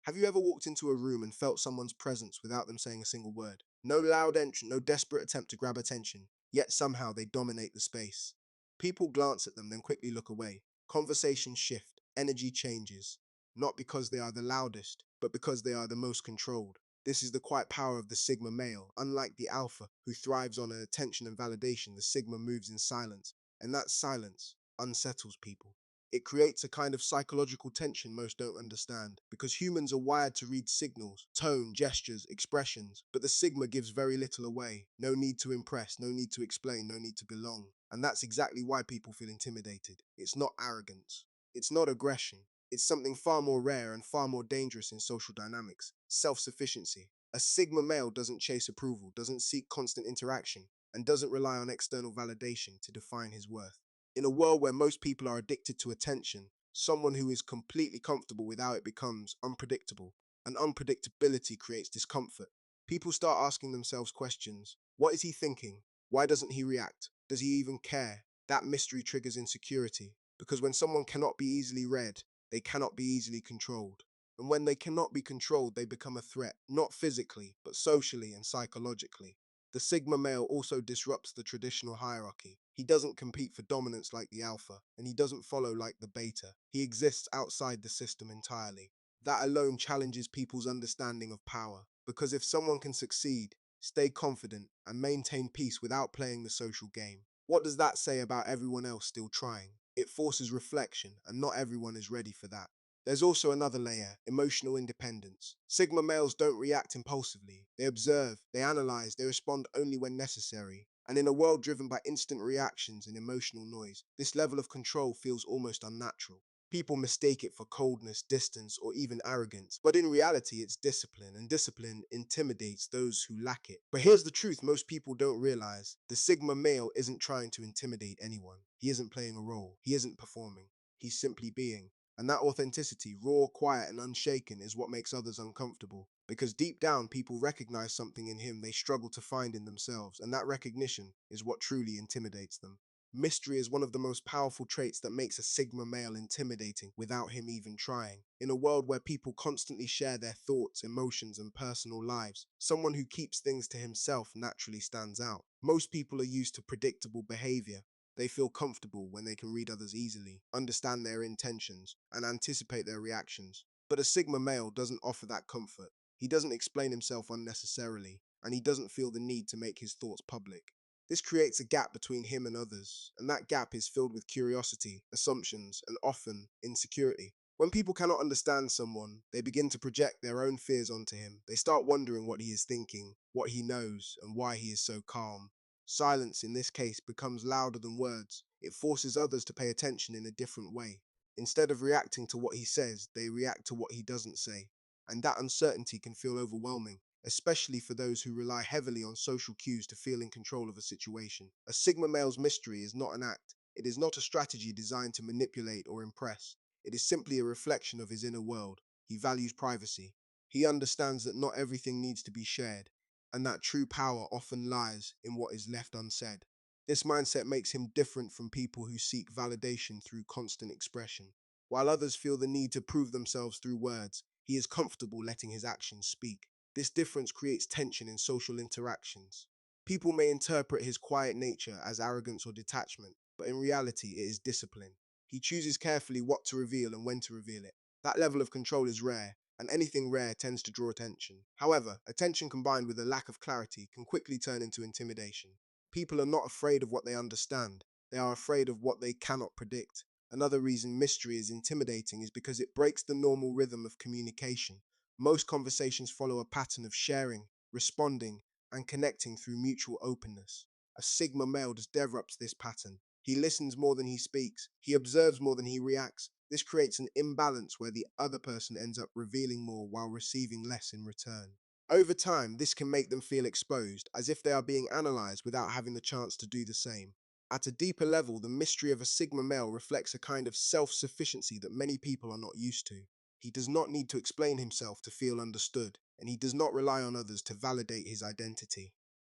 Have you ever walked into a room and felt someone's presence without them saying a single word? No loud entrance, no desperate attempt to grab attention, yet somehow they dominate the space. People glance at them, then quickly look away. Conversations shift, energy changes, not because they are the loudest, but because they are the most controlled. This is the quiet power of the Sigma male. Unlike the Alpha, who thrives on attention and validation, the Sigma moves in silence, and that silence unsettles people. It creates a kind of psychological tension most don't understand, because humans are wired to read signals, tone, gestures, expressions, but the Sigma gives very little away. No need to impress, no need to explain, no need to belong. And that's exactly why people feel intimidated. It's not arrogance. It's not aggression. It's something far more rare and far more dangerous in social dynamics: self-sufficiency. A Sigma male doesn't chase approval, doesn't seek constant interaction, and doesn't rely on external validation to define his worth. In a world where most people are addicted to attention, someone who is completely comfortable without it becomes unpredictable, and unpredictability creates discomfort. People start asking themselves questions. What is he thinking? Why doesn't he react? Does he even care? That mystery triggers insecurity, because when someone cannot be easily read, they cannot be easily controlled. And when they cannot be controlled, they become a threat, not physically, but socially and psychologically. The Sigma male also disrupts the traditional hierarchy. He doesn't compete for dominance like the Alpha, and he doesn't follow like the Beta. He exists outside the system entirely. That alone challenges people's understanding of power, because if someone can succeed, stay confident, and maintain peace without playing the social game, what does that say about everyone else still trying? It forces reflection, and not everyone is ready for that. There's also another layer: emotional independence. Sigma males don't react impulsively. They observe, they analyze, they respond only when necessary. And in a world driven by instant reactions and emotional noise, this level of control feels almost unnatural. People mistake it for coldness, distance, or even arrogance. But in reality, it's discipline, and discipline intimidates those who lack it. But here's the truth most people don't realize: the Sigma male isn't trying to intimidate anyone. He isn't playing a role. He isn't performing. He's simply being. And that authenticity, raw, quiet, and unshaken, is what makes others uncomfortable. Because deep down, people recognize something in him they struggle to find in themselves, and that recognition is what truly intimidates them. Mystery is one of the most powerful traits that makes a Sigma male intimidating without him even trying. In a world where people constantly share their thoughts, emotions, and personal lives, someone who keeps things to himself naturally stands out. Most people are used to predictable behavior. They feel comfortable when they can read others easily, understand their intentions, and anticipate their reactions. But a Sigma male doesn't offer that comfort. He doesn't explain himself unnecessarily, and he doesn't feel the need to make his thoughts public. This creates a gap between him and others, and that gap is filled with curiosity, assumptions, and often insecurity. When people cannot understand someone, they begin to project their own fears onto him. They start wondering what he is thinking, what he knows, and why he is so calm. Silence, in this case, becomes louder than words. It forces others to pay attention in a different way. Instead of reacting to what he says, they react to what he doesn't say. And that uncertainty can feel overwhelming, especially for those who rely heavily on social cues to feel in control of a situation. A Sigma male's mystery is not an act. It is not a strategy designed to manipulate or impress. It is simply a reflection of his inner world. He values privacy. He understands that not everything needs to be shared, and that true power often lies in what is left unsaid. This mindset makes him different from people who seek validation through constant expression. While others feel the need to prove themselves through words, he is comfortable letting his actions speak. This difference creates tension in social interactions. People may interpret his quiet nature as arrogance or detachment, but in reality, it is discipline. He chooses carefully what to reveal and when to reveal it. That level of control is rare, and anything rare tends to draw attention. However, attention combined with a lack of clarity can quickly turn into intimidation. People are not afraid of what they understand, they are afraid of what they cannot predict. Another reason mystery is intimidating is because it breaks the normal rhythm of communication. Most conversations follow a pattern of sharing, responding, and connecting through mutual openness. A Sigma male disrupts this pattern. He listens more than he speaks. He observes more than he reacts. This creates an imbalance where the other person ends up revealing more while receiving less in return. Over time, this can make them feel exposed, as if they are being analyzed without having the chance to do the same. At a deeper level, the mystery of a Sigma male reflects a kind of self-sufficiency that many people are not used to. He does not need to explain himself to feel understood, and he does not rely on others to validate his identity.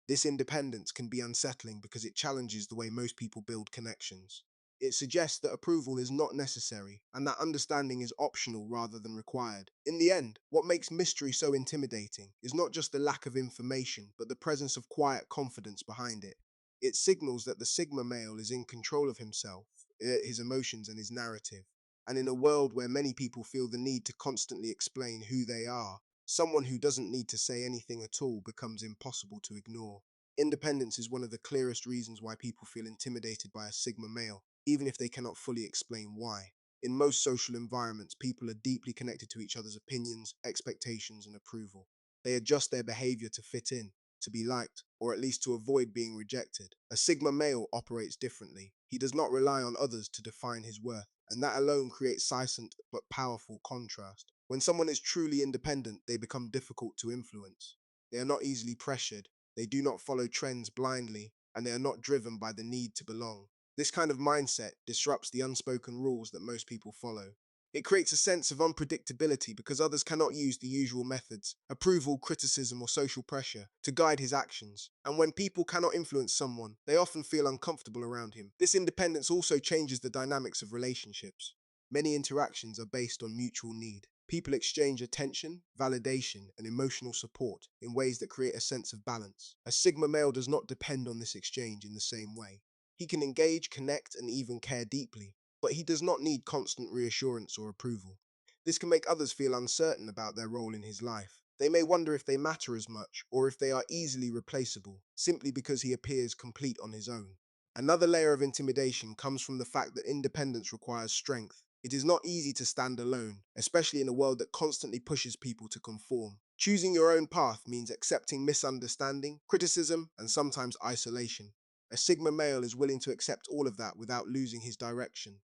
This independence can be unsettling because it challenges the way most people build connections. It suggests that approval is not necessary and that understanding is optional rather than required. In the end, what makes mystery so intimidating is not just the lack of information, but the presence of quiet confidence behind it. It signals that the Sigma male is in control of himself, his emotions, and his narrative. And in a world where many people feel the need to constantly explain who they are, someone who doesn't need to say anything at all becomes impossible to ignore. Independence is one of the clearest reasons why people feel intimidated by a Sigma male, even if they cannot fully explain why. In most social environments, people are deeply connected to each other's opinions, expectations, and approval. They adjust their behavior to fit in, to be liked, or at least to avoid being rejected. A Sigma male operates differently. He does not rely on others to define his worth, and that alone creates silent but powerful contrast. When someone is truly independent, they become difficult to influence. They are not easily pressured, they do not follow trends blindly, and they are not driven by the need to belong. This kind of mindset disrupts the unspoken rules that most people follow. It creates a sense of unpredictability because others cannot use the usual methods, approval, criticism, or social pressure, to guide his actions. And when people cannot influence someone, they often feel uncomfortable around him. This independence also changes the dynamics of relationships. Many interactions are based on mutual need. People exchange attention, validation, and emotional support in ways that create a sense of balance. A Sigma male does not depend on this exchange in the same way. He can engage, connect, and even care deeply, but he does not need constant reassurance or approval. This can make others feel uncertain about their role in his life. They may wonder if they matter as much or if they are easily replaceable, simply because he appears complete on his own. Another layer of intimidation comes from the fact that independence requires strength. It is not easy to stand alone, especially in a world that constantly pushes people to conform. Choosing your own path means accepting misunderstanding, criticism, and sometimes isolation. A Sigma male is willing to accept all of that without losing his direction.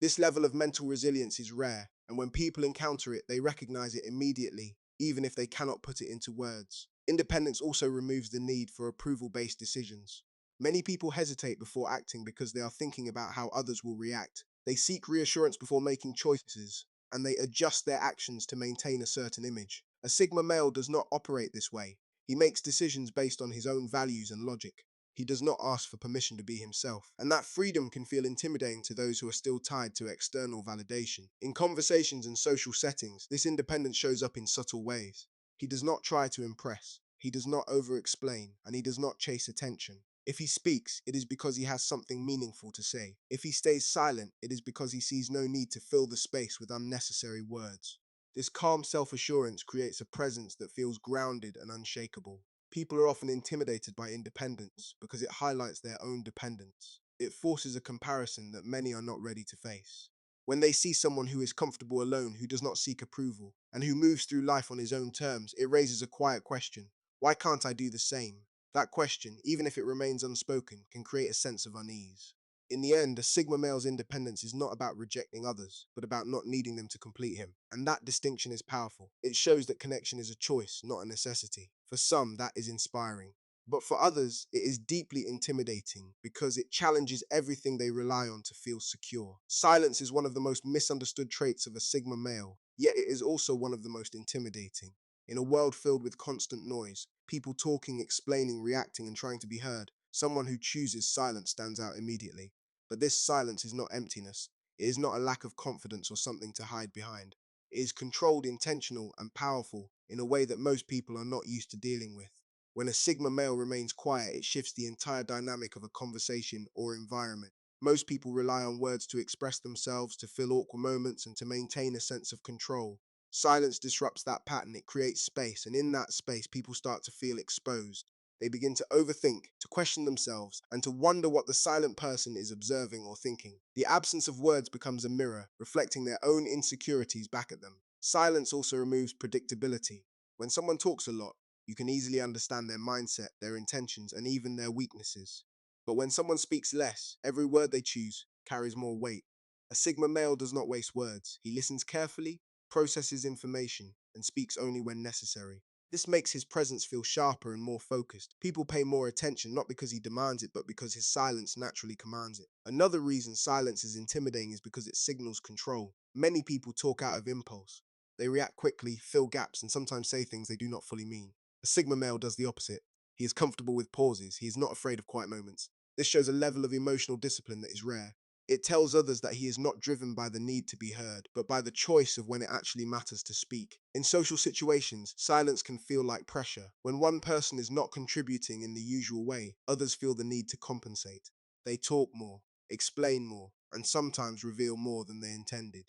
This level of mental resilience is rare, and when people encounter it, they recognize it immediately, even if they cannot put it into words. Independence also removes the need for approval-based decisions. Many people hesitate before acting because they are thinking about how others will react. They seek reassurance before making choices, and they adjust their actions to maintain a certain image. A Sigma male does not operate this way. He makes decisions based on his own values and logic. He does not ask for permission to be himself, and that freedom can feel intimidating to those who are still tied to external validation. In conversations and social settings, this independence shows up in subtle ways. He does not try to impress, he does not over-explain, and he does not chase attention. If he speaks, it is because he has something meaningful to say. If he stays silent, it is because he sees no need to fill the space with unnecessary words. This calm self-assurance creates a presence that feels grounded and unshakable. People are often intimidated by independence because it highlights their own dependence. It forces a comparison that many are not ready to face. When they see someone who is comfortable alone, who does not seek approval, and who moves through life on his own terms, it raises a quiet question. Why can't I do the same? That question, even if it remains unspoken, can create a sense of unease. In the end, a Sigma male's independence is not about rejecting others, but about not needing them to complete him. And that distinction is powerful. It shows that connection is a choice, not a necessity. For some, that is inspiring. But for others, it is deeply intimidating because it challenges everything they rely on to feel secure. Silence is one of the most misunderstood traits of a Sigma male, yet it is also one of the most intimidating. In a world filled with constant noise, people talking, explaining, reacting, and trying to be heard, someone who chooses silence stands out immediately. But this silence is not emptiness. It is not a lack of confidence or something to hide behind. It is controlled, intentional, and powerful in a way that most people are not used to dealing with. When a Sigma male remains quiet, it shifts the entire dynamic of a conversation or environment. Most people rely on words to express themselves, to fill awkward moments, and to maintain a sense of control. Silence disrupts that pattern, it creates space, and in that space, people start to feel exposed. They begin to overthink, to question themselves, and to wonder what the silent person is observing or thinking. The absence of words becomes a mirror, reflecting their own insecurities back at them. Silence also removes predictability. When someone talks a lot, you can easily understand their mindset, their intentions, and even their weaknesses. But when someone speaks less, every word they choose carries more weight. A Sigma male does not waste words. He listens carefully, processes information, and speaks only when necessary. This makes his presence feel sharper and more focused. People pay more attention not because he demands it, but because his silence naturally commands it. Another reason silence is intimidating is because it signals control. Many people talk out of impulse. They react quickly, fill gaps, and sometimes say things they do not fully mean. A Sigma male does the opposite. He is comfortable with pauses. He is not afraid of quiet moments. This shows a level of emotional discipline that is rare. It tells others that he is not driven by the need to be heard, but by the choice of when it actually matters to speak. In social situations, silence can feel like pressure. When one person is not contributing in the usual way, others feel the need to compensate. They talk more, explain more, and sometimes reveal more than they intended.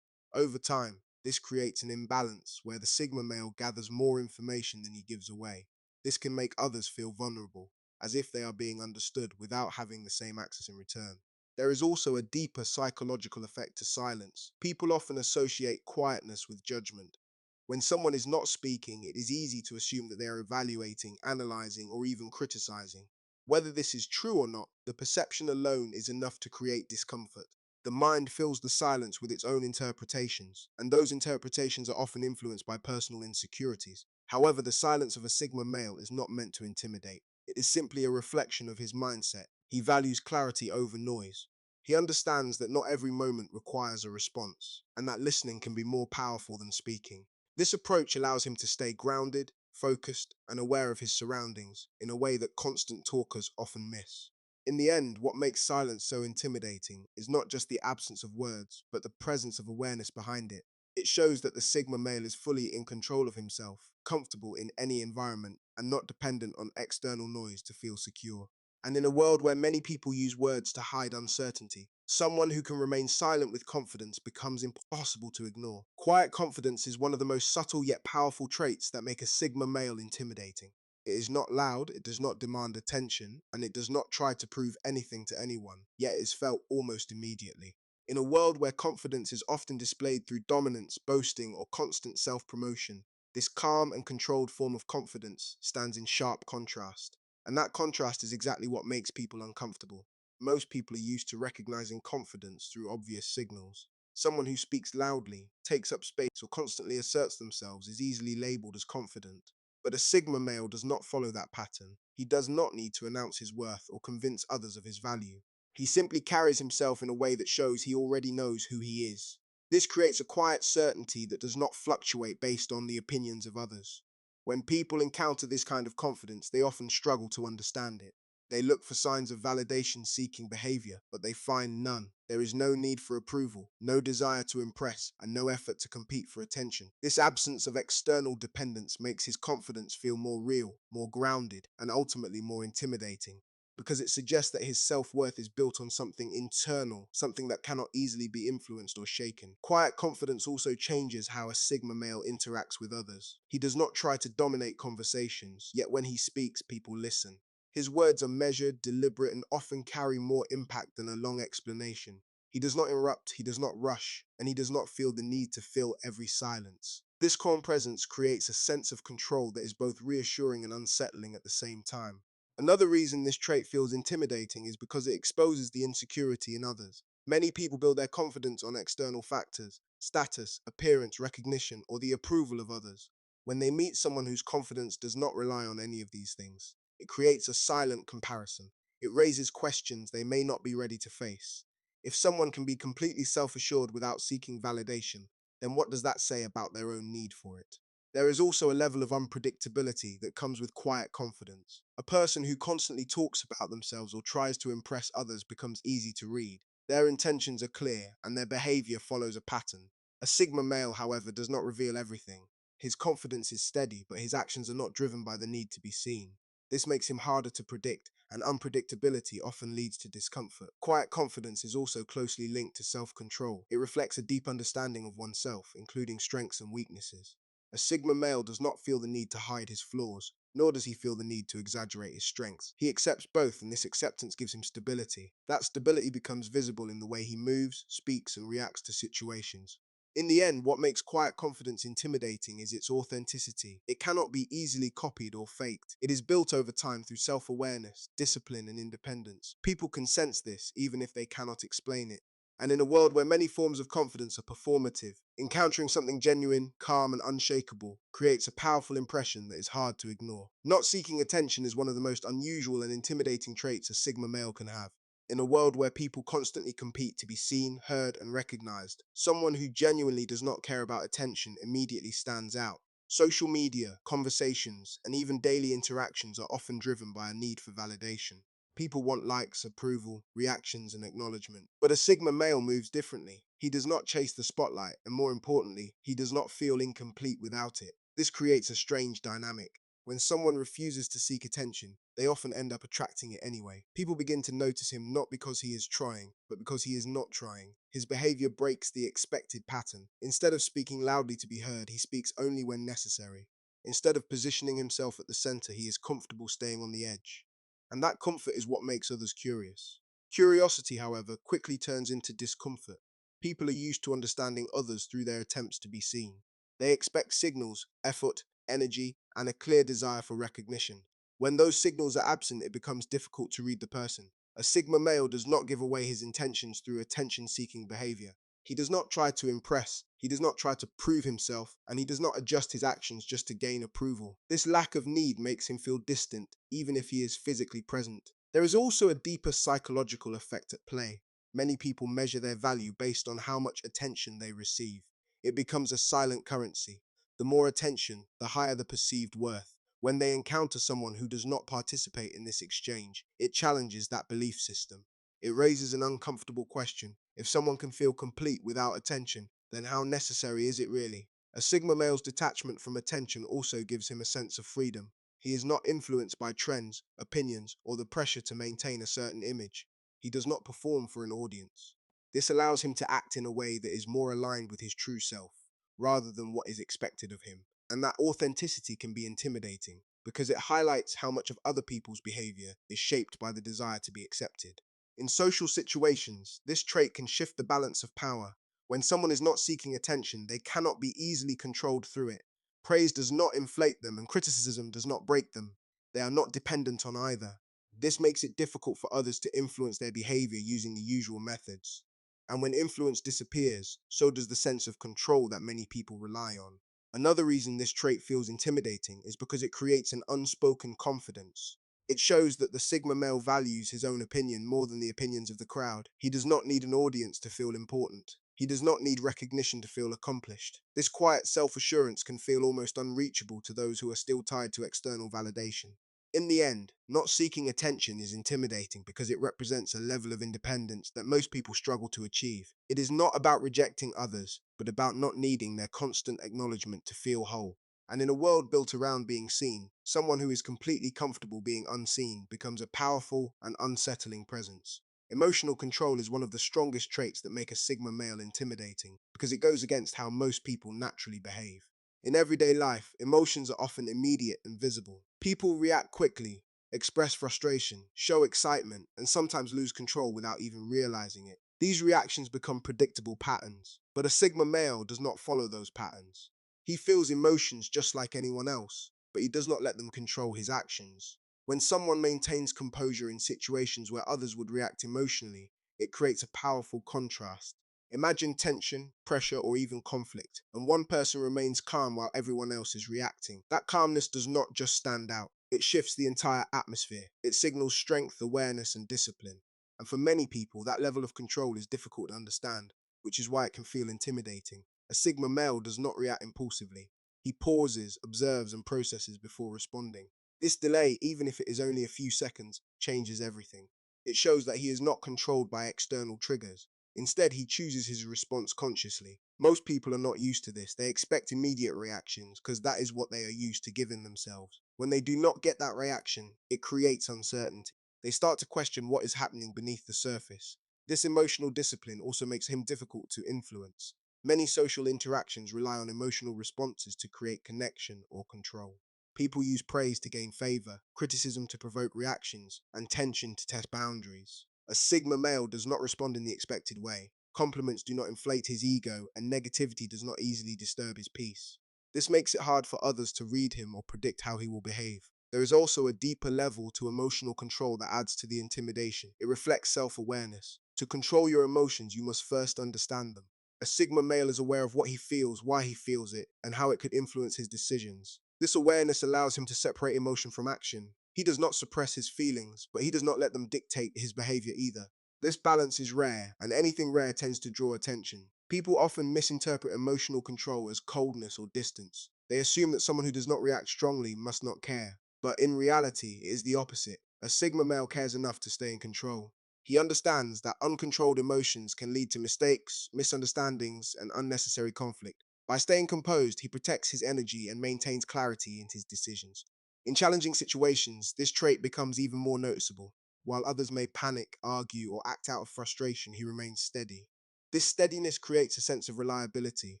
Over time, this creates an imbalance where the Sigma male gathers more information than he gives away. This can make others feel vulnerable, as if they are being understood without having the same access in return. There is also a deeper psychological effect to silence. People often associate quietness with judgment. When someone is not speaking, it is easy to assume that they are evaluating, analyzing, or even criticizing. Whether this is true or not, the perception alone is enough to create discomfort. The mind fills the silence with its own interpretations, and those interpretations are often influenced by personal insecurities. However, the silence of a Sigma male is not meant to intimidate. It is simply a reflection of his mindset. He values clarity over noise. He understands that not every moment requires a response, and that listening can be more powerful than speaking. This approach allows him to stay grounded, focused, and aware of his surroundings in a way that constant talkers often miss. In the end, what makes silence so intimidating is not just the absence of words, but the presence of awareness behind it. It shows that the Sigma male is fully in control of himself, comfortable in any environment, and not dependent on external noise to feel secure. And in a world where many people use words to hide uncertainty, someone who can remain silent with confidence becomes impossible to ignore. Quiet confidence is one of the most subtle yet powerful traits that make a Sigma male intimidating. It is not loud, it does not demand attention, and it does not try to prove anything to anyone, yet is felt almost immediately. In a world where confidence is often displayed through dominance, boasting, or constant self promotion, this calm and controlled form of confidence stands in sharp contrast. And that contrast is exactly what makes people uncomfortable. Most people are used to recognizing confidence through obvious signals. Someone who speaks loudly, takes up space, or constantly asserts themselves is easily labeled as confident. But a Sigma male does not follow that pattern. He does not need to announce his worth or convince others of his value. He simply carries himself in a way that shows he already knows who he is. This creates a quiet certainty that does not fluctuate based on the opinions of others. When people encounter this kind of confidence, they often struggle to understand it. They look for signs of validation seeking behavior, but they find none. There is no need for approval, no desire to impress, and no effort to compete for attention. This absence of external dependence makes his confidence feel more real, more grounded, and ultimately more intimidating, because it suggests that his self-worth is built on something internal, something that cannot easily be influenced or shaken. Quiet confidence also changes how a Sigma male interacts with others. He does not try to dominate conversations, yet when he speaks, people listen. His words are measured, deliberate, and often carry more impact than a long explanation. He does not interrupt, he does not rush, and he does not feel the need to fill every silence. This calm presence creates a sense of control that is both reassuring and unsettling at the same time. Another reason this trait feels intimidating is because it exposes the insecurity in others. Many people build their confidence on external factors, status, appearance, recognition, or the approval of others. When they meet someone whose confidence does not rely on any of these things, it creates a silent comparison. It raises questions they may not be ready to face. If someone can be completely self-assured without seeking validation, then what does that say about their own need for it? There is also a level of unpredictability that comes with quiet confidence. A person who constantly talks about themselves or tries to impress others becomes easy to read. Their intentions are clear, and their behavior follows a pattern. A Sigma male, however, does not reveal everything. His confidence is steady, but his actions are not driven by the need to be seen. This makes him harder to predict, and unpredictability often leads to discomfort. Quiet confidence is also closely linked to self-control. It reflects a deep understanding of oneself, including strengths and weaknesses. A Sigma male does not feel the need to hide his flaws, nor does he feel the need to exaggerate his strengths. He accepts both, and this acceptance gives him stability. That stability becomes visible in the way he moves, speaks, and reacts to situations. In the end, what makes quiet confidence intimidating is its authenticity. It cannot be easily copied or faked. It is built over time through self-awareness, discipline, and independence. People can sense this, even if they cannot explain it. And in a world where many forms of confidence are performative, encountering something genuine, calm, and unshakable creates a powerful impression that is hard to ignore. Not seeking attention is one of the most unusual and intimidating traits a Sigma male can have. In a world where people constantly compete to be seen, heard, and recognized, someone who genuinely does not care about attention immediately stands out. Social media, conversations, and even daily interactions are often driven by a need for validation. People want likes, approval, reactions, and acknowledgement. But a Sigma male moves differently. He does not chase the spotlight, and more importantly, he does not feel incomplete without it. This creates a strange dynamic. When someone refuses to seek attention, they often end up attracting it anyway. People begin to notice him not because he is trying, but because he is not trying. His behavior breaks the expected pattern. Instead of speaking loudly to be heard, he speaks only when necessary. Instead of positioning himself at the center, he is comfortable staying on the edge. And that comfort is what makes others curious. Curiosity, however, quickly turns into discomfort. People are used to understanding others through their attempts to be seen. They expect signals, effort, energy, and a clear desire for recognition. When those signals are absent, it becomes difficult to read the person. A Sigma male does not give away his intentions through attention seeking behavior. He does not try to impress, he does not try to prove himself, and he does not adjust his actions just to gain approval. This lack of need makes him feel distant, even if he is physically present. There is also a deeper psychological effect at play. Many people measure their value based on how much attention they receive. It becomes a silent currency. The more attention, the higher the perceived worth. When they encounter someone who does not participate in this exchange, it challenges that belief system. It raises an uncomfortable question. If someone can feel complete without attention, then how necessary is it really? A Sigma male's detachment from attention also gives him a sense of freedom. He is not influenced by trends, opinions, or the pressure to maintain a certain image. He does not perform for an audience. This allows him to act in a way that is more aligned with his true self, rather than what is expected of him. And that authenticity can be intimidating, because it highlights how much of other people's behavior is shaped by the desire to be accepted. In social situations, this trait can shift the balance of power. When someone is not seeking attention, they cannot be easily controlled through it. Praise does not inflate them, and criticism does not break them. They are not dependent on either. This makes it difficult for others to influence their behavior using the usual methods. And when influence disappears, so does the sense of control that many people rely on. Another reason this trait feels intimidating is because it creates an unspoken confidence. It shows that the Sigma male values his own opinion more than the opinions of the crowd. He does not need an audience to feel important. He does not need recognition to feel accomplished. This quiet self-assurance can feel almost unreachable to those who are still tied to external validation. In the end, not seeking attention is intimidating because it represents a level of independence that most people struggle to achieve. It is not about rejecting others, but about not needing their constant acknowledgement to feel whole. And in a world built around being seen, someone who is completely comfortable being unseen becomes a powerful and unsettling presence. Emotional control is one of the strongest traits that make a Sigma male intimidating because it goes against how most people naturally behave. In everyday life, emotions are often immediate and visible. People react quickly, express frustration, show excitement, and sometimes lose control without even realizing it. These reactions become predictable patterns, but a Sigma male does not follow those patterns. He feels emotions just like anyone else, but he does not let them control his actions. When someone maintains composure in situations where others would react emotionally, it creates a powerful contrast. Imagine tension, pressure, or even conflict, and one person remains calm while everyone else is reacting. That calmness does not just stand out, it shifts the entire atmosphere. It signals strength, awareness, and discipline. And for many people, that level of control is difficult to understand, which is why it can feel intimidating. A Sigma male does not react impulsively. He pauses, observes, and processes before responding. This delay, even if it is only a few seconds, changes everything. It shows that he is not controlled by external triggers. Instead, he chooses his response consciously. Most people are not used to this. They expect immediate reactions because that is what they are used to giving themselves. When they do not get that reaction, it creates uncertainty. They start to question what is happening beneath the surface. This emotional discipline also makes him difficult to influence. Many social interactions rely on emotional responses to create connection or control. People use praise to gain favor, criticism to provoke reactions, and tension to test boundaries. A Sigma male does not respond in the expected way. Compliments do not inflate his ego, and negativity does not easily disturb his peace. This makes it hard for others to read him or predict how he will behave. There is also a deeper level to emotional control that adds to the intimidation. It reflects self-awareness. To control your emotions, you must first understand them. A Sigma male is aware of what he feels, why he feels it, and how it could influence his decisions. This awareness allows him to separate emotion from action. He does not suppress his feelings, but he does not let them dictate his behavior either. This balance is rare, and anything rare tends to draw attention. People often misinterpret emotional control as coldness or distance. They assume that someone who does not react strongly must not care. But in reality, it is the opposite. A Sigma male cares enough to stay in control. He understands that uncontrolled emotions can lead to mistakes, misunderstandings, and unnecessary conflict. By staying composed, he protects his energy and maintains clarity in his decisions. In challenging situations, this trait becomes even more noticeable. While others may panic, argue, or act out of frustration, he remains steady. This steadiness creates a sense of reliability,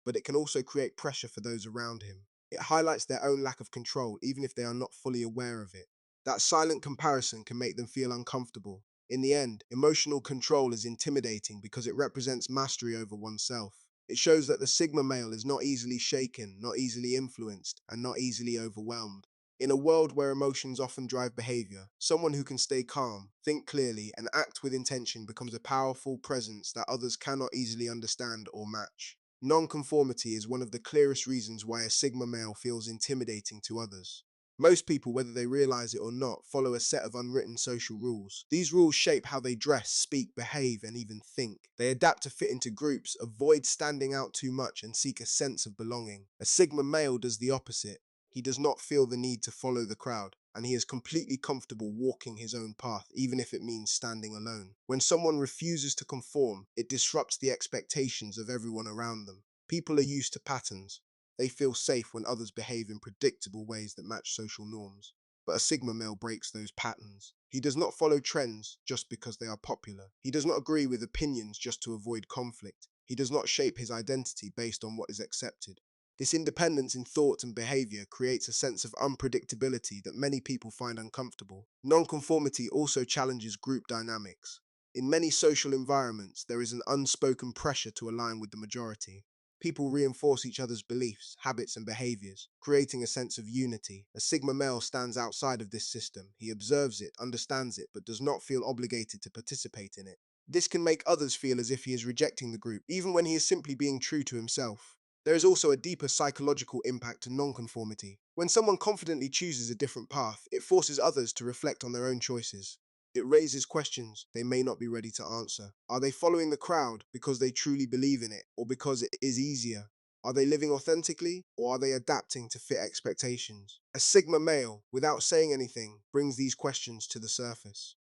but it can also create pressure for those around him. It highlights their own lack of control, even if they are not fully aware of it. That silent comparison can make them feel uncomfortable. In the end, emotional control is intimidating because it represents mastery over oneself. It shows that the Sigma male is not easily shaken, not easily influenced, and not easily overwhelmed. In a world where emotions often drive behavior, someone who can stay calm, think clearly, and act with intention becomes a powerful presence that others cannot easily understand or match. Nonconformity is one of the clearest reasons why a Sigma male feels intimidating to others. Most people, whether they realize it or not, follow a set of unwritten social rules. These rules shape how they dress, speak, behave, and even think. They adapt to fit into groups, avoid standing out too much, and seek a sense of belonging. A Sigma male does the opposite. He does not feel the need to follow the crowd, and he is completely comfortable walking his own path, even if it means standing alone. When someone refuses to conform, it disrupts the expectations of everyone around them. People are used to patterns. They feel safe when others behave in predictable ways that match social norms. But a Sigma male breaks those patterns. He does not follow trends just because they are popular. He does not agree with opinions just to avoid conflict. He does not shape his identity based on what is accepted. This independence in thought and behavior creates a sense of unpredictability that many people find uncomfortable. Nonconformity also challenges group dynamics. In many social environments, there is an unspoken pressure to align with the majority. People reinforce each other's beliefs, habits, and behaviors, creating a sense of unity. A Sigma male stands outside of this system. He observes it, understands it, but does not feel obligated to participate in it. This can make others feel as if he is rejecting the group, even when he is simply being true to himself. There is also a deeper psychological impact to nonconformity. When someone confidently chooses a different path, it forces others to reflect on their own choices. It raises questions they may not be ready to answer. Are they following the crowd because they truly believe in it, or because it is easier? Are they living authentically, or are they adapting to fit expectations? A Sigma male, without saying anything, brings these questions to the surface.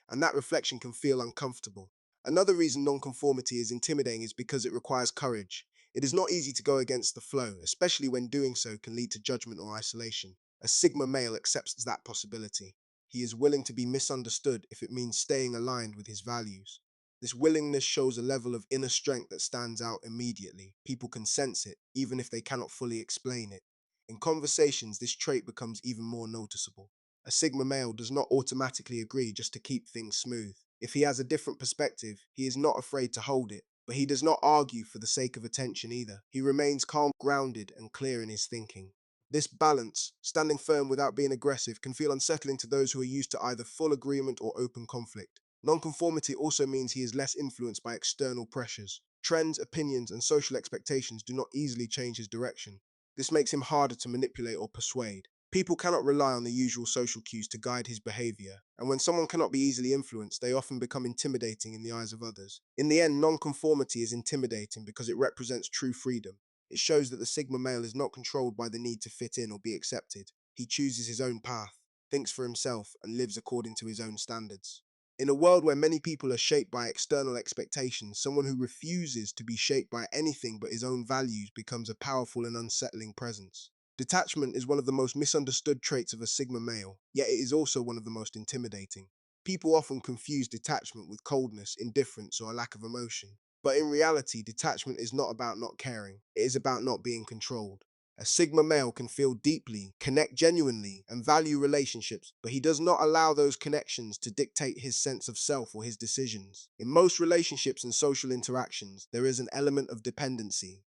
And that reflection can feel uncomfortable. Another reason nonconformity is intimidating is because it requires courage. It is not easy to go against the flow, especially when doing so can lead to judgment or isolation. A Sigma male accepts that possibility. He is willing to be misunderstood if it means staying aligned with his values. This willingness shows a level of inner strength that stands out immediately. People can sense it, even if they cannot fully explain it. In conversations, this trait becomes even more noticeable. A Sigma male does not automatically agree just to keep things smooth. If he has a different perspective, he is not afraid to hold it. But he does not argue for the sake of attention either. He remains calm, grounded, and clear in his thinking. This balance, standing firm without being aggressive, can feel unsettling to those who are used to either full agreement or open conflict. Nonconformity also means he is less influenced by external pressures. Trends, opinions, and social expectations do not easily change his direction. This makes him harder to manipulate or persuade. People cannot rely on the usual social cues to guide his behavior, and when someone cannot be easily influenced, they often become intimidating in the eyes of others. In the end, nonconformity is intimidating because it represents true freedom. It shows that the Sigma male is not controlled by the need to fit in or be accepted. He chooses his own path, thinks for himself, and lives according to his own standards. In a world where many people are shaped by external expectations, someone who refuses to be shaped by anything but his own values becomes a powerful and unsettling presence. Detachment is one of the most misunderstood traits of a Sigma male, yet it is also one of the most intimidating. People often confuse detachment with coldness, indifference, or a lack of emotion. But in reality, detachment is not about not caring, it is about not being controlled. A Sigma male can feel deeply, connect genuinely, and value relationships, but he does not allow those connections to dictate his sense of self or his decisions. In most relationships and social interactions, there is an element of dependency.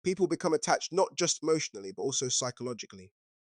People become attached not just emotionally, but also psychologically.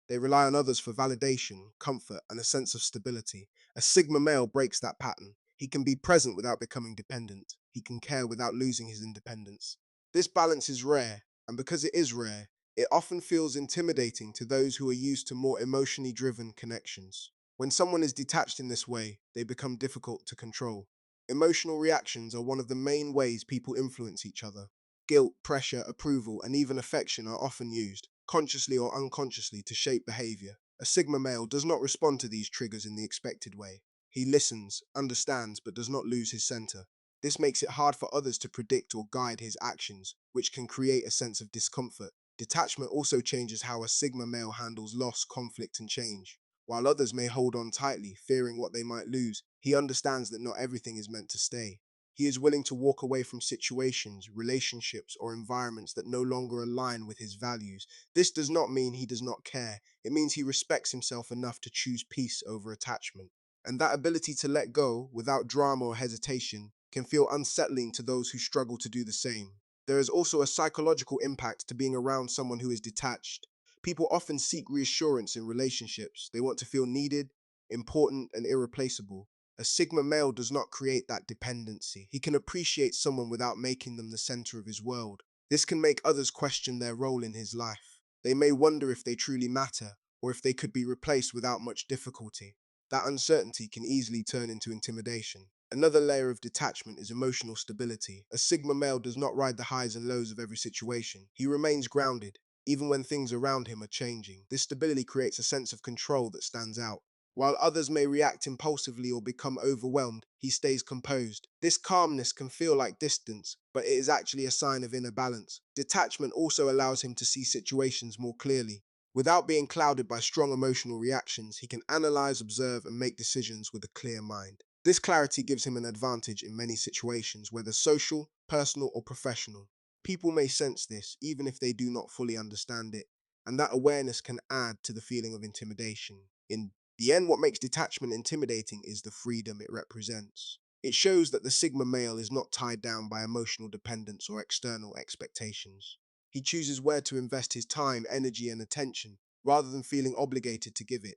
They rely on others for validation, comfort, and a sense of stability. A Sigma male breaks that pattern. He can be present without becoming dependent. He can care without losing his independence. This balance is rare, and because it is rare, it often feels intimidating to those who are used to more emotionally driven connections. When someone is detached in this way, they become difficult to control. Emotional reactions are one of the main ways people influence each other. Guilt, pressure, approval, and even affection are often used. consciously or unconsciously, to shape behavior. A Sigma male does not respond to these triggers in the expected way. He listens, understands, but does not lose his center. This makes it hard for others to predict or guide his actions, which can create a sense of discomfort. Detachment also changes how a Sigma male handles loss, conflict, and change. While others may hold on tightly, fearing what they might lose, he understands that not everything is meant to stay. He is willing to walk away from situations, relationships, or environments that no longer align with his values. This does not mean he does not care. It means he respects himself enough to choose peace over attachment. And that ability to let go without drama or hesitation can feel unsettling to those who struggle to do the same. There is also a psychological impact to being around someone who is detached. People often seek reassurance in relationships. They want to feel needed, important, and irreplaceable. A Sigma male does not create that dependency. He can appreciate someone without making them the center of his world. This can make others question their role in his life. They may wonder if they truly matter, or if they could be replaced without much difficulty. That uncertainty can easily turn into intimidation. Another layer of detachment is emotional stability. A Sigma male does not ride the highs and lows of every situation. He remains grounded, even when things around him are changing. This stability creates a sense of control that stands out. While others may react impulsively or become overwhelmed, he stays composed. This calmness can feel like distance, but it is actually a sign of inner balance. Detachment also allows him to see situations more clearly. Without being clouded by strong emotional reactions, he can analyze, observe, and make decisions with a clear mind. This clarity gives him an advantage in many situations, whether social, personal, or professional. People may sense this, even if they do not fully understand it, and that awareness can add to the feeling of intimidation. In the end, what makes detachment intimidating is the freedom it represents. It shows that the Sigma male is not tied down by emotional dependence or external expectations. He chooses where to invest his time, energy, and attention, rather than feeling obligated to give it.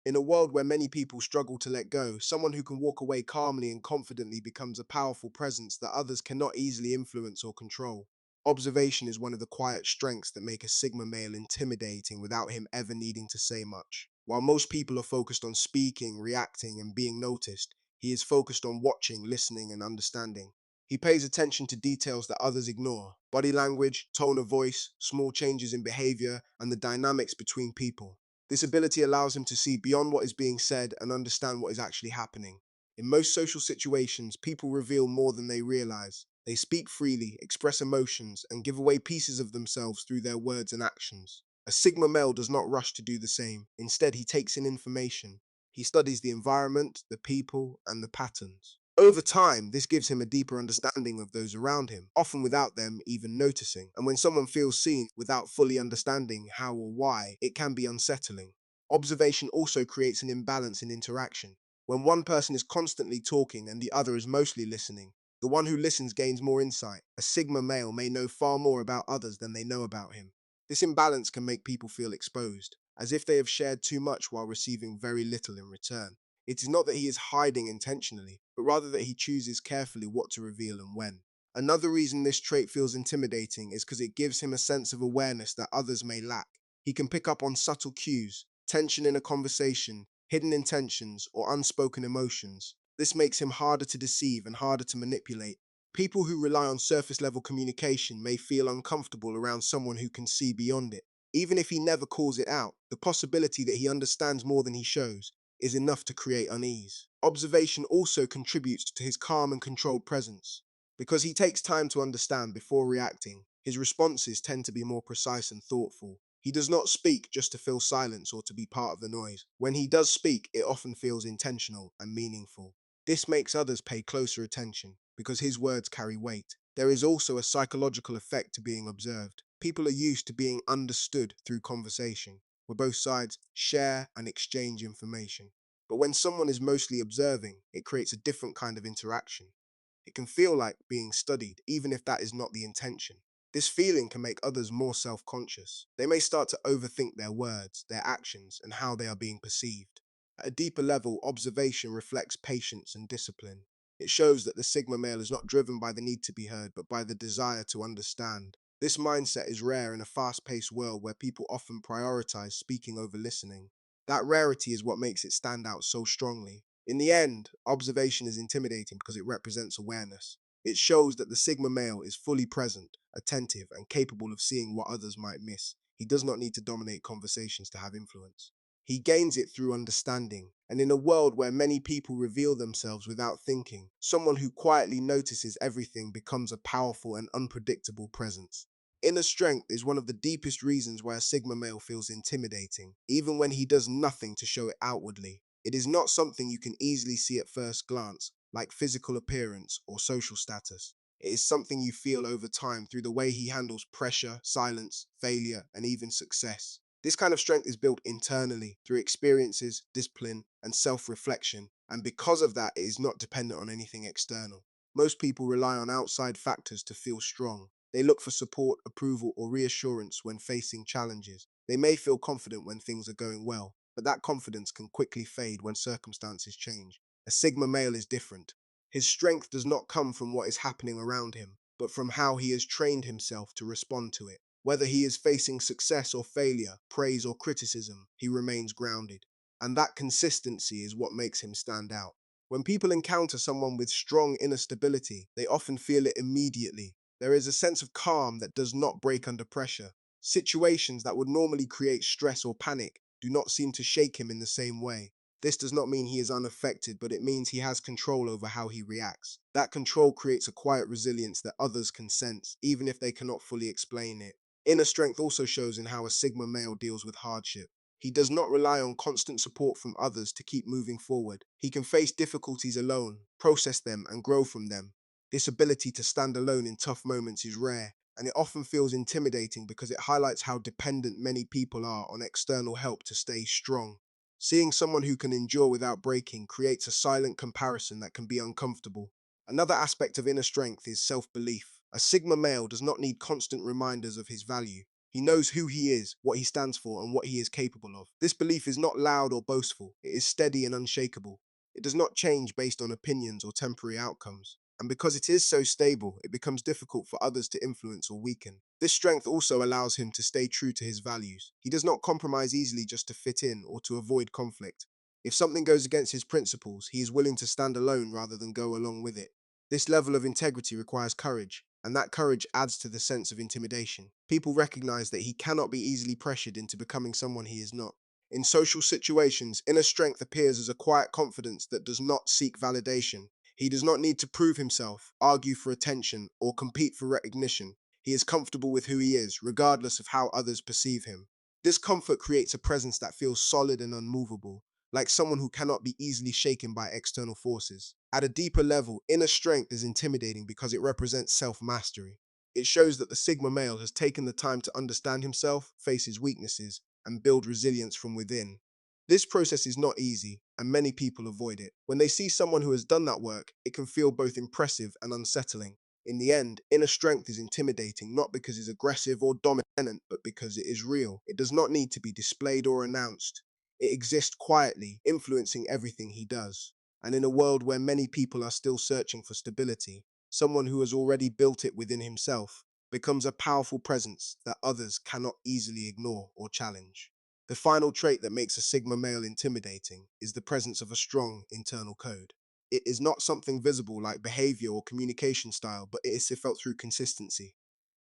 In a world where many people struggle to let go, someone who can walk away calmly and confidently becomes a powerful presence that others cannot easily influence or control. Observation is one of the quiet strengths that make a Sigma male intimidating without him ever needing to say much. While most people are focused on speaking, reacting, and being noticed, he is focused on watching, listening, and understanding. He pays attention to details that others ignore: body language, tone of voice, small changes in behavior, and the dynamics between people. This ability allows him to see beyond what is being said and understand what is actually happening. In most social situations, people reveal more than they realize. They speak freely, express emotions, and give away pieces of themselves through their words and actions. A Sigma male does not rush to do the same. Instead, he takes in information. He studies the environment, the people, and the patterns. Over time, this gives him a deeper understanding of those around him, often without them even noticing. And when someone feels seen without fully understanding how or why, it can be unsettling. Observation also creates an imbalance in interaction. When one person is constantly talking and the other is mostly listening, the one who listens gains more insight. A Sigma male may know far more about others than they know about him. This imbalance can make people feel exposed, as if they have shared too much while receiving very little in return. It is not that he is hiding intentionally, but rather that he chooses carefully what to reveal and when. Another reason this trait feels intimidating is because it gives him a sense of awareness that others may lack. He can pick up on subtle cues, tension in a conversation, hidden intentions, or unspoken emotions. This makes him harder to deceive and harder to manipulate. People who rely on surface level communication may feel uncomfortable around someone who can see beyond it. Even if he never calls it out, the possibility that he understands more than he shows is enough to create unease. Observation also contributes to his calm and controlled presence. Because he takes time to understand before reacting, his responses tend to be more precise and thoughtful. He does not speak just to fill silence or to be part of the noise. When he does speak, it often feels intentional and meaningful. This makes others pay closer attention because his words carry weight. There is also a psychological effect to being observed. People are used to being understood through conversation, where both sides share and exchange information. But when someone is mostly observing, it creates a different kind of interaction. It can feel like being studied, even if that is not the intention. This feeling can make others more self-conscious. They may start to overthink their words, their actions, and how they are being perceived. At a deeper level, observation reflects patience and discipline. It shows that the Sigma male is not driven by the need to be heard, but by the desire to understand. This mindset is rare in a fast-paced world where people often prioritize speaking over listening. That rarity is what makes it stand out so strongly. In the end, observation is intimidating because it represents awareness. It shows that the Sigma male is fully present, attentive, and capable of seeing what others might miss. He does not need to dominate conversations to have influence. He gains it through understanding. And in a world where many people reveal themselves without thinking, someone who quietly notices everything becomes a powerful and unpredictable presence. Inner strength is one of the deepest reasons why a Sigma male feels intimidating, even when he does nothing to show it outwardly. It is not something you can easily see at first glance, like physical appearance or social status. It is something you feel over time through the way he handles pressure, silence, failure, and even success. This kind of strength is built internally through experiences, discipline, and self reflection, and because of that, it is not dependent on anything external. Most people rely on outside factors to feel strong. They look for support, approval, or reassurance when facing challenges. They may feel confident when things are going well, but that confidence can quickly fade when circumstances change. A Sigma male is different. His strength does not come from what is happening around him, but from how he has trained himself to respond to it. Whether he is facing success or failure, praise or criticism, he remains grounded. And that consistency is what makes him stand out. When people encounter someone with strong inner stability, they often feel it immediately. There is a sense of calm that does not break under pressure. Situations that would normally create stress or panic do not seem to shake him in the same way. This does not mean he is unaffected, but it means he has control over how he reacts. That control creates a quiet resilience that others can sense, even if they cannot fully explain it. Inner strength also shows in how a Sigma male deals with hardship. He does not rely on constant support from others to keep moving forward. He can face difficulties alone, process them, and grow from them. This ability to stand alone in tough moments is rare, and it often feels intimidating because it highlights how dependent many people are on external help to stay strong. Seeing someone who can endure without breaking creates a silent comparison that can be uncomfortable. Another aspect of inner strength is self-belief. A Sigma male does not need constant reminders of his value. He knows who he is, what he stands for, and what he is capable of. This belief is not loud or boastful. It is steady and unshakable. It does not change based on opinions or temporary outcomes. And because it is so stable, it becomes difficult for others to influence or weaken. This strength also allows him to stay true to his values. He does not compromise easily just to fit in or to avoid conflict. If something goes against his principles, he is willing to stand alone rather than go along with it. This level of integrity requires courage, and that courage adds to the sense of intimidation. People recognize that he cannot be easily pressured into becoming someone he is not. In social situations, inner strength appears as a quiet confidence that does not seek validation. He does not need to prove himself, argue for attention, or compete for recognition. He is comfortable with who he is, regardless of how others perceive him. This comfort creates a presence that feels solid and unmovable, like someone who cannot be easily shaken by external forces. At a deeper level, inner strength is intimidating because it represents self-mastery. It shows that the Sigma male has taken the time to understand himself, face his weaknesses, and build resilience from within. This process is not easy, and many people avoid it. When they see someone who has done that work, it can feel both impressive and unsettling. In the end, inner strength is intimidating not because it's aggressive or dominant, but because it is real. It does not need to be displayed or announced. It exists quietly, influencing everything he does. And in a world where many people are still searching for stability, someone who has already built it within himself becomes a powerful presence that others cannot easily ignore or challenge. The final trait that makes a Sigma male intimidating is the presence of a strong internal code. It is not something visible like behavior or communication style, but it is felt through consistency.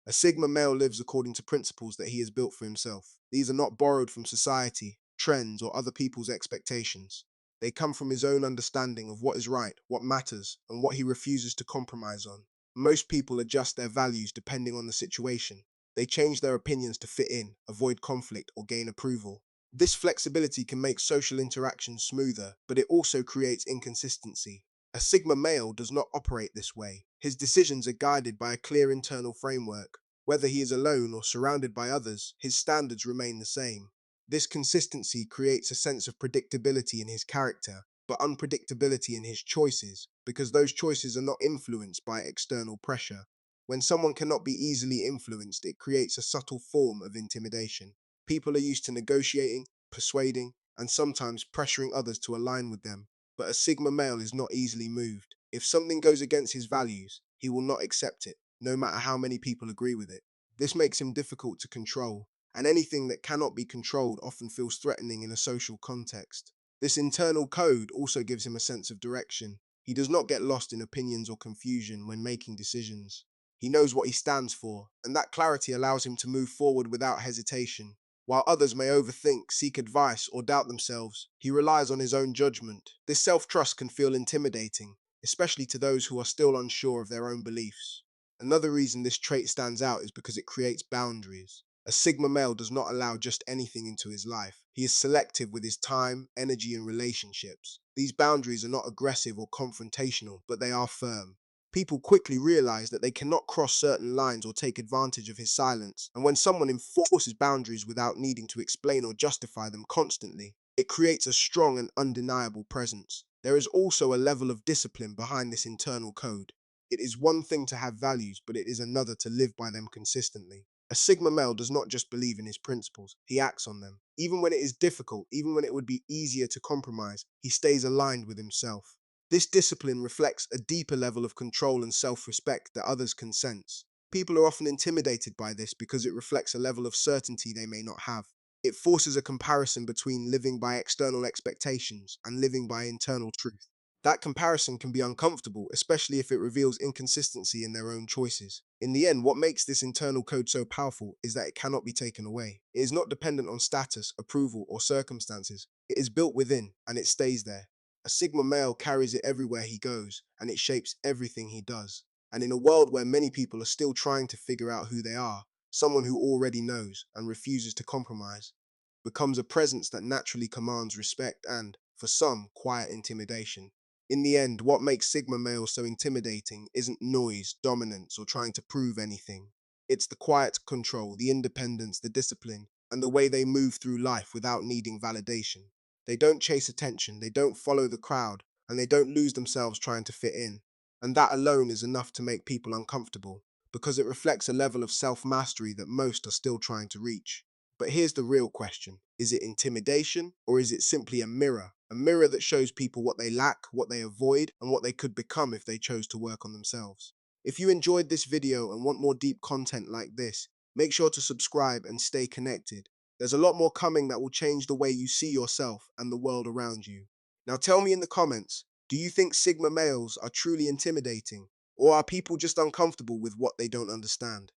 A Sigma male lives according to principles that he has built for himself. These are not borrowed from society, trends, or other people's expectations. They come from his own understanding of what is right, what matters, and what he refuses to compromise on. Most people adjust their values depending on the situation. They change their opinions to fit in, avoid conflict, or gain approval. This flexibility can make social interactions smoother, but it also creates inconsistency. A Sigma male does not operate this way. His decisions are guided by a clear internal framework. Whether he is alone or surrounded by others, his standards remain the same. This consistency creates a sense of predictability in his character, but unpredictability in his choices, because those choices are not influenced by external pressure. When someone cannot be easily influenced, it creates a subtle form of intimidation. People are used to negotiating, persuading, and sometimes pressuring others to align with them. But a Sigma male is not easily moved. If something goes against his values, he will not accept it, no matter how many people agree with it. This makes him difficult to control, and anything that cannot be controlled often feels threatening in a social context. This internal code also gives him a sense of direction. He does not get lost in opinions or confusion when making decisions. He knows what he stands for, and that clarity allows him to move forward without hesitation. While others may overthink, seek advice, or doubt themselves, he relies on his own judgment. This self-trust can feel intimidating, especially to those who are still unsure of their own beliefs. Another reason this trait stands out is because it creates boundaries. A Sigma male does not allow just anything into his life. He is selective with his time, energy, and relationships. These boundaries are not aggressive or confrontational, but they are firm. People quickly realize that they cannot cross certain lines or take advantage of his silence, and when someone enforces boundaries without needing to explain or justify them constantly, it creates a strong and undeniable presence. There is also a level of discipline behind this internal code. It is one thing to have values, but it is another to live by them consistently. A Sigma male does not just believe in his principles, he acts on them. Even when it is difficult, even when it would be easier to compromise, he stays aligned with himself. This discipline reflects a deeper level of control and self-respect that others can sense. People are often intimidated by this because it reflects a level of certainty they may not have. It forces a comparison between living by external expectations and living by internal truth. That comparison can be uncomfortable, especially if it reveals inconsistency in their own choices. In the end, what makes this internal code so powerful is that it cannot be taken away. It is not dependent on status, approval, or circumstances. It is built within, and it stays there. A Sigma male carries it everywhere he goes, and it shapes everything he does. And in a world where many people are still trying to figure out who they are, someone who already knows and refuses to compromise becomes a presence that naturally commands respect and, for some, quiet intimidation. In the end, what makes Sigma males so intimidating isn't noise, dominance, or trying to prove anything. It's the quiet control, the independence, the discipline, and the way they move through life without needing validation. They don't chase attention, they don't follow the crowd, and they don't lose themselves trying to fit in. And that alone is enough to make people uncomfortable, because it reflects a level of self-mastery that most are still trying to reach. But here's the real question. Is it intimidation, or is it simply a mirror? A mirror that shows people what they lack, what they avoid, and what they could become if they chose to work on themselves. If you enjoyed this video and want more deep content like this, make sure to subscribe and stay connected. There's a lot more coming that will change the way you see yourself and the world around you. Now tell me in the comments, do you think Sigma males are truly intimidating, or are people just uncomfortable with what they don't understand?